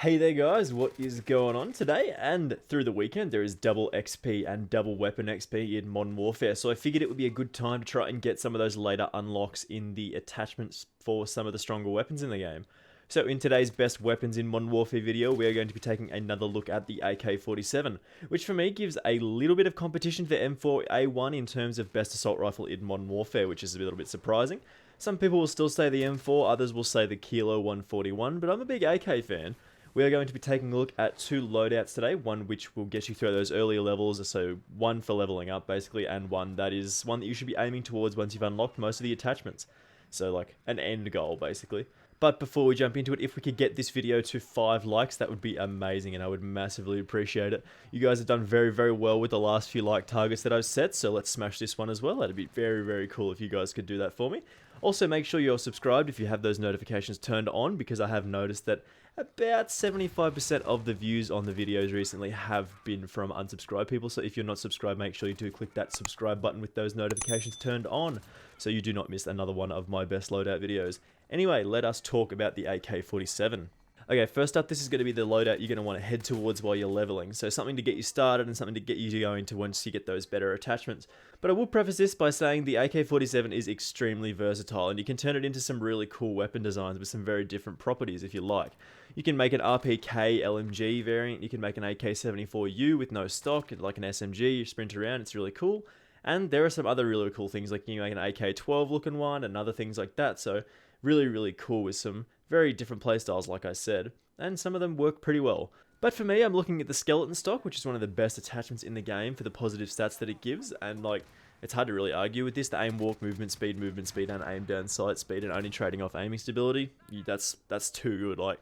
Hey there guys, what is going on today? And through the weekend there is double XP and double weapon XP in Modern Warfare, so I figured it would be a good time to try and get some of those later unlocks in the attachments for some of the stronger weapons in the game. So in today's best weapons in Modern Warfare video, we are going to be taking another look at the AK47, which for me gives a little bit of competition for M4A1 in terms of best assault rifle in Modern Warfare, which is a little bit surprising. Some people will still say the M4, others will say the Kilo 141, but I'm a big AK fan. We are going to be taking a look at two loadouts today, one which will get you through those earlier levels, so one for leveling up basically, and one that you should be aiming towards once you've unlocked most of the attachments. So like an end goal basically. But before we jump into it, if we could get this video to 5 likes, that would be amazing and I would massively appreciate it. You guys have done very, very well with the last few like targets that I've set, so let's smash this one as well. That'd be very, very cool if you guys could do that for me. Also, make sure you're subscribed if you have those notifications turned on, because I have noticed that about 75% of the views on the videos recently have been from unsubscribed people. So if you're not subscribed, make sure you do click that subscribe button with those notifications turned on, so you do not miss another one of my best loadout videos. Anyway, let us talk about the AK-47. Okay, first up, this is going to be the loadout you're going to want to head towards while you're leveling. So something to get you started and something to get you going to once you get those better attachments. But I will preface this by saying the AK-47 is extremely versatile and you can turn it into some really cool weapon designs with some very different properties if you like. You can make an RPK LMG variant, you can make an AK-74U with no stock, like an SMG, you sprint around, it's really cool. And there are some other really cool things, like you can make an AK-12 looking one and other things like that. So really, really cool with some very different playstyles, like I said, and some of them work pretty well. But for me, I'm looking at the skeleton stock, which is one of the best attachments in the game for the positive stats that it gives, and like, it's hard to really argue with this. The aim walk, movement speed, and aim down sight speed, and only trading off aiming stability, that's too good. Like,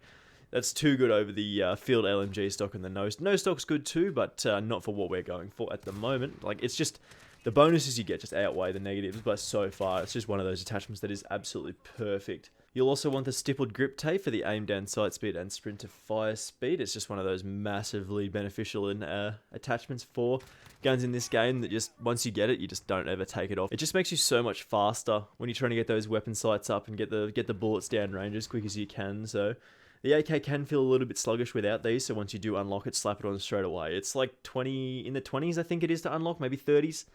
that's too good over the field LMG stock, and the no stock's good too, but not for what we're going for at the moment. Like, it's just the bonuses you get just outweigh the negatives by so far. It's just one of those attachments that is absolutely perfect. You'll also want the stippled grip tape for the aim down sight speed and sprint to fire speed. It's just one of those massively beneficial attachments for guns in this game that just, once you get it, you just don't ever take it off. It just makes you so much faster when you're trying to get those weapon sights up and get the bullets down range as quick as you can. So the AK can feel a little bit sluggish without these, so once you do unlock it, slap it on straight away. It's like 20, in the 20s I think it is to unlock, maybe 30s,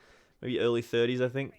maybe early 30s I think.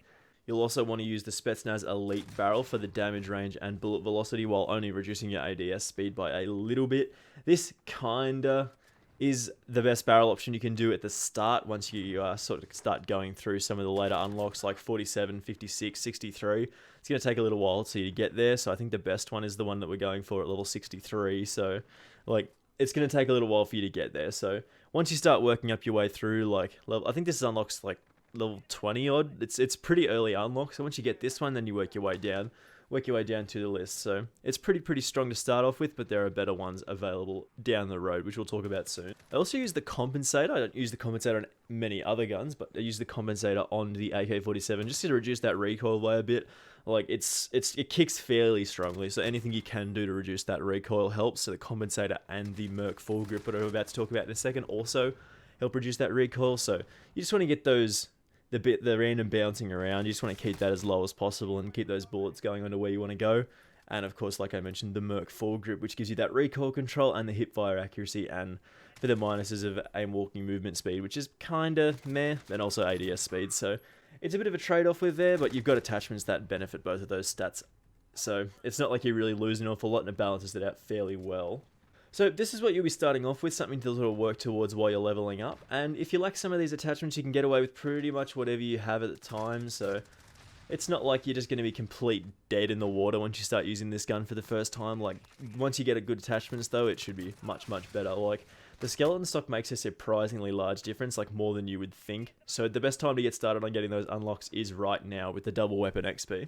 You'll also want to use the Spetsnaz Elite barrel for the damage range and bullet velocity while only reducing your ADS speed by a little bit. This kinda is the best barrel option you can do at the start once you sort of start going through some of the later unlocks like 47, 56, 63. It's going to take a little while to get there, so I think the best one is the one that we're going for at level 63. So like, it's going to take a little while for you to get there. So once you start working up your way through, like, I think this unlocks like level 20 odd. It's pretty early unlock, so once you get this one, then you work your way down to the list. So it's pretty strong to start off with, but there are better ones available down the road, which we'll talk about soon. I also use the compensator. I don't use the compensator on many other guns, but I use the compensator on the AK-47 just to reduce that recoil by a bit. Like, it kicks fairly strongly, so anything you can do to reduce that recoil helps. So the compensator and the Merc full grip that I'm about to talk about in a second also help reduce that recoil. So you just want to get those the random bouncing around. You just want to keep that as low as possible and keep those bullets going onto where you want to go. And of course, like I mentioned, the Merc full grip, which gives you that recoil control and the hip fire accuracy, and for the minuses of aim walking movement speed, which is kinda meh, and also ADS speed. So it's a bit of a trade-off with there, but you've got attachments that benefit both of those stats. So it's not like you're really losing an awful lot, and it balances it out fairly well. So this is what you'll be starting off with, something to sort of work towards while you're leveling up. And if you like some of these attachments, you can get away with pretty much whatever you have at the time. So it's not like you're just going to be complete dead in the water once you start using this gun for the first time. Like, once you get a good attachments though, it should be much better. Like, the skeleton stock makes a surprisingly large difference, like more than you would think. So the best time to get started on getting those unlocks is right now with the double weapon XP.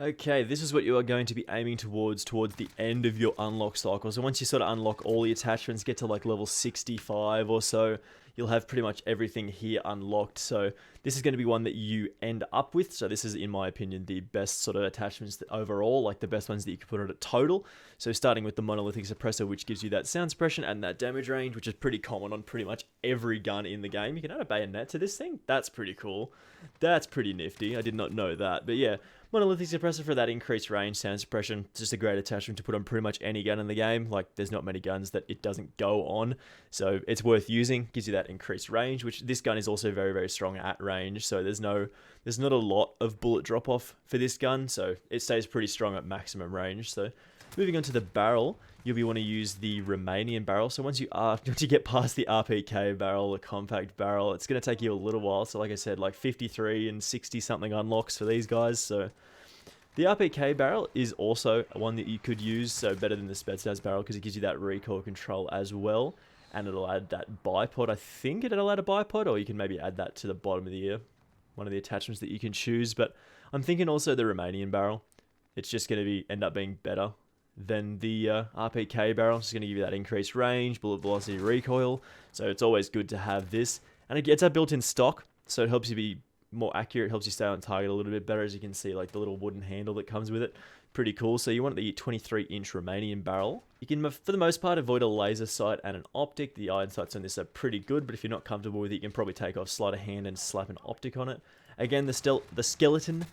Okay, this is what you are going to be aiming towards the end of your unlock cycle. So once you sort of unlock all the attachments, get to like level 65 or so, you'll have pretty much everything here unlocked. So this is going to be one that you end up with. So this is, in my opinion, the best sort of attachments overall, like the best ones that you can put on a total. So starting with the monolithic suppressor, which gives you that sound suppression and that damage range, which is pretty common on pretty much every gun in the game. You can add a bayonet to this thing. That's pretty cool. That's pretty nifty. I did not know that. But yeah, Monolithic suppressor for that increased range sound suppression. It's just a great attachment to put on pretty much any gun in the game. Like, there's not many guns that it doesn't go on, so it's worth using. Gives you that increased range, which this gun is also very, very strong at range, so there's not a lot of bullet drop off for this gun, so it stays pretty strong at maximum range. So moving on to the barrel, you'll want to use the Romanian barrel. So once you get past the RPK barrel, the compact barrel, it's going to take you a little while. So like I said, like 53 and 60 something unlocks for these guys. So the RPK barrel is also one that you could use, so better than the Spetsnaz barrel because it gives you that recoil control as well. And it'll add that bipod. I think it'll add a bipod, or you can maybe add that to the bottom of the ear. One of the attachments that you can choose. But I'm thinking also the Romanian barrel. It's just going to end up being better than the RPK barrel. It's going to give you that increased range, bullet velocity, recoil. So it's always good to have this. And it gets that built in stock, so it helps you be more accurate, helps you stay on target a little bit better. As you can see, like the little wooden handle that comes with it. Pretty cool. So you want the 23-inch Romanian barrel. You can, for the most part, avoid a laser sight and an optic. The iron sights on this are pretty good, but if you're not comfortable with it, you can probably take off sleight of hand and slap an optic on it. Again, the skeleton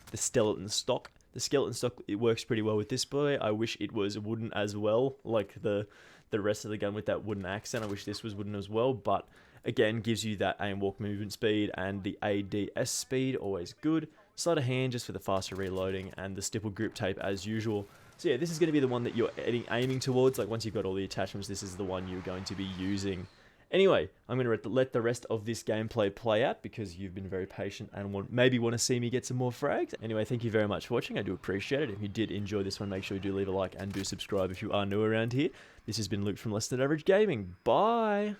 stock. The skeleton stock, it works pretty well with this boy. I wish it was wooden as well, like the rest of the gun with that wooden accent. I wish this was wooden as well, but again, gives you that aim walk movement speed and the ADS speed, always good. Sleight of hand just for the faster reloading, and the stipple grip tape as usual. So yeah, this is going to be the one that you're aiming towards. Like once you've got all the attachments, this is the one you're going to be using. Anyway, I'm going to let the rest of this gameplay play out because you've been very patient and maybe want to see me get some more frags. Anyway, thank you very much for watching. I do appreciate it. If you did enjoy this one, make sure you do leave a like and do subscribe if you are new around here. This has been Luke from Less Than Average Gaming. Bye!